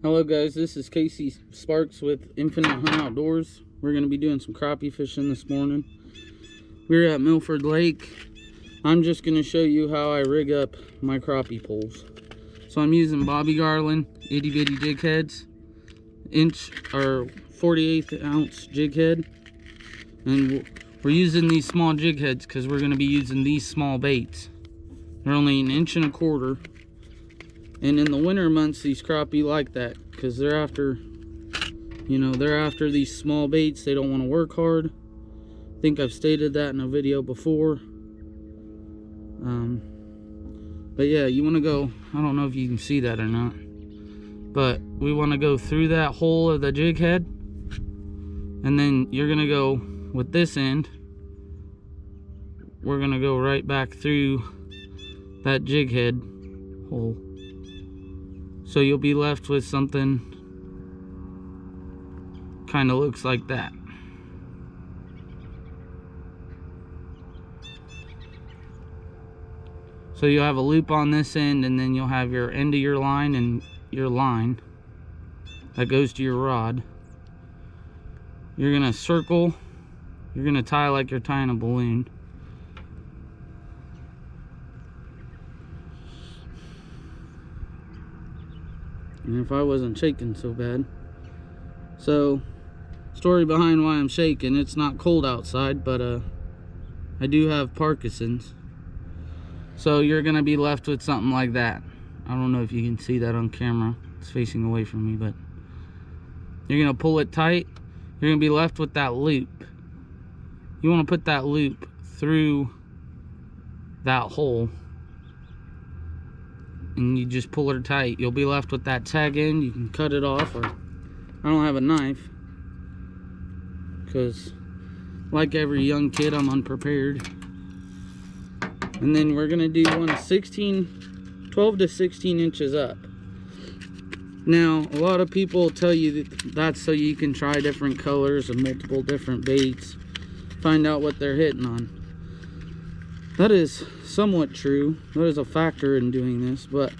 Hello guys, this is Casey Sparks with Infinite Hunt Outdoors. We're going to be doing some crappie fishing this morning. We're at Milford Lake. I'm just going to show you how I rig up my crappie poles. So I'm using Bobby Garland itty bitty jig heads, inch or 48 ounce jig head, and we're using these small jig heads because we're going to be using these small baits. They're only 1.25 inches. And in the winter months, these crappie like that because they're after, they're after these small baits. They don't want to work hard. I think I've stated that in a video before. But yeah, you want to go, I don't know if you can see that or not, but we want to go through that hole of the jig head, and then you're going to go with this end. We're going to go right back through that jig head hole. So you'll be left with something kind of looks like that. So you'll have a loop on this end, and then you'll have your end of your line and your line that goes to your rod. You're gonna circle, you're gonna tie like you're tying a balloon. And if I wasn't shaking so bad. So, story behind why I'm shaking, it's not cold outside, but I do have Parkinson's. So you're gonna be left with something like that. I don't know if you can see that on camera. It's facing away from me, but you're gonna pull it tight. You're gonna be left with that loop. You wanna put that loop through that hole, and you just pull her tight. You'll be left with that tag end. You can cut it off, or I don't have a knife because, like every young kid, I'm unprepared. And then we're gonna do one 12 to 16 inches up. Now, a lot of people tell you that that's so you can try different colors and multiple different baits, find out what they're hitting on. That is somewhat true. That is a factor in doing this, but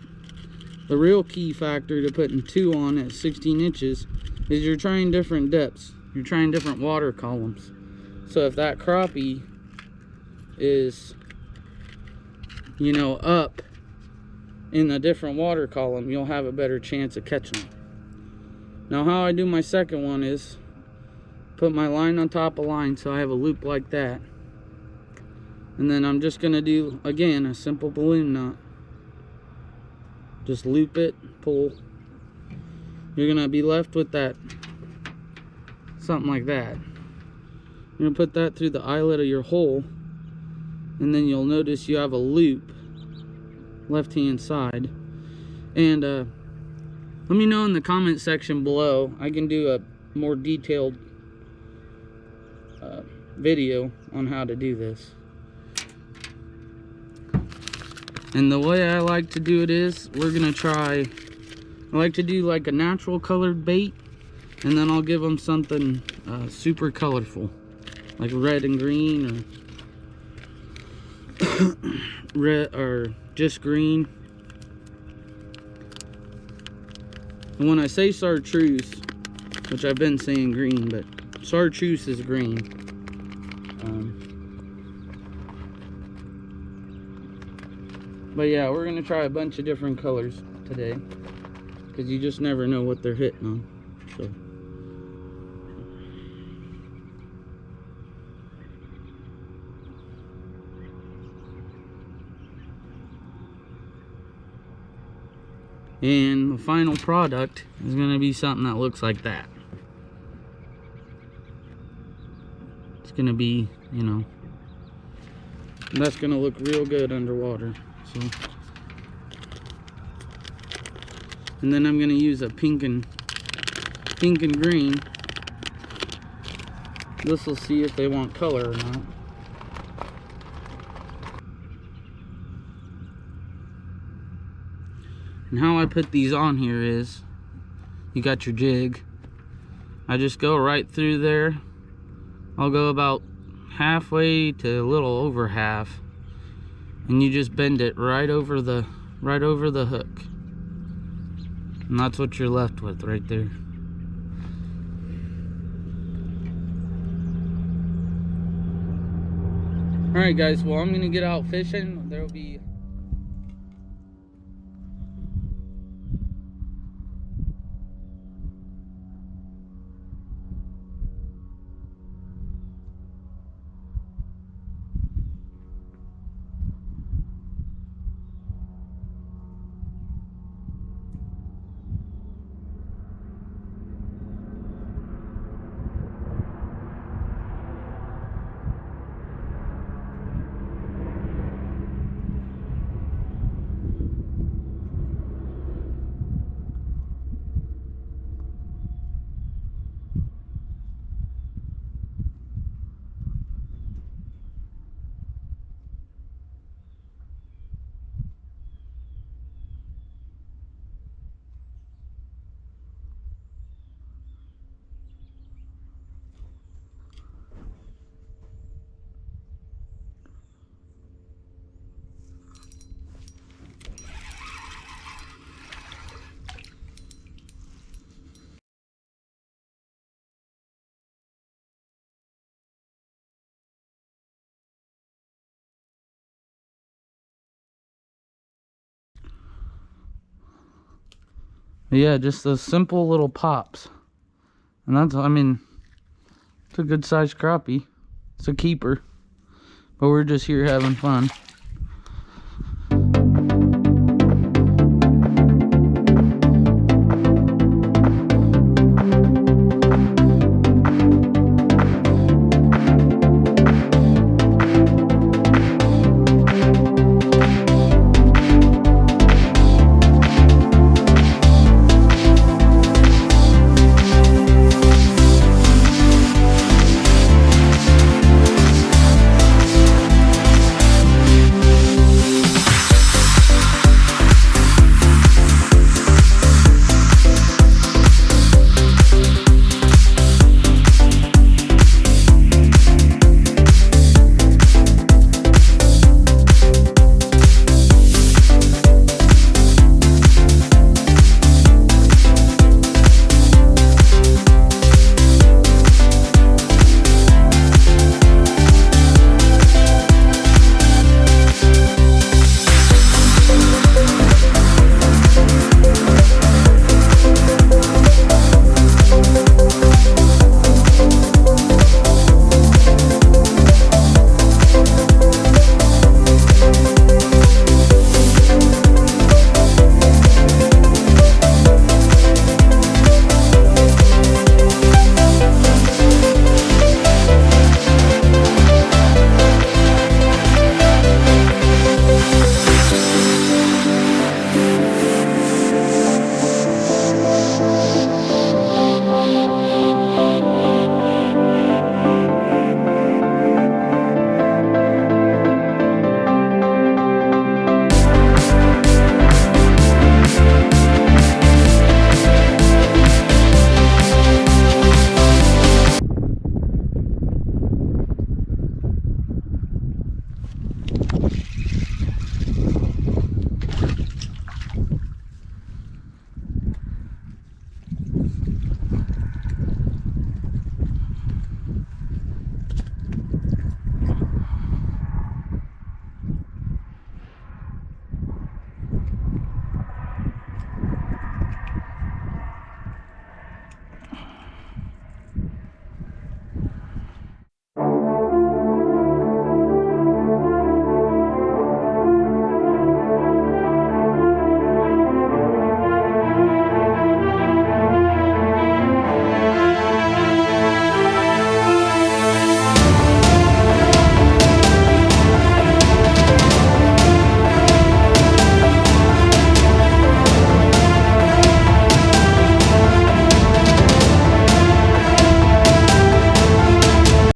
the real key factor to putting 2 on at 16 inches is you're trying different depths. You're trying different water columns. So if that crappie is, up in a different water column, you'll have a better chance of catching them. Now, how I do my second one is put my line on top of line, so I have a loop like that. And then I'm just gonna do, again, a simple balloon knot. Just loop it, pull. You're gonna be left with that, something like that. You're gonna put that through the eyelet of your hole, and then you'll notice you have a loop left hand side. And let me know in the comment section below. I can do a more detailed video on how to do this. And the way I like to do it is, we're gonna try, I like to do like a natural colored bait, and then I'll give them something super colorful, like red and green, or red, or just green. And when I say chartreuse, which I've been saying green, but chartreuse is green. But yeah, we're gonna try a bunch of different colors today, because you just never know what they're hitting on. So and the final product is gonna be something that looks like that. It's gonna be, that's gonna look real good underwater. So, and then I'm gonna use a pink and green. This will see if they want color or not. And how I put these on here is, you got your jig. I just go right through there. I'll go about halfway to a little over half, and you just bend it right over the hook. And that's what you're left with right there. Alright guys, well I'm gonna get out fishing. There'll be yeah, just those simple little pops. And that's, I mean, it's a good sized crappie. It's a keeper. But we're just here having fun.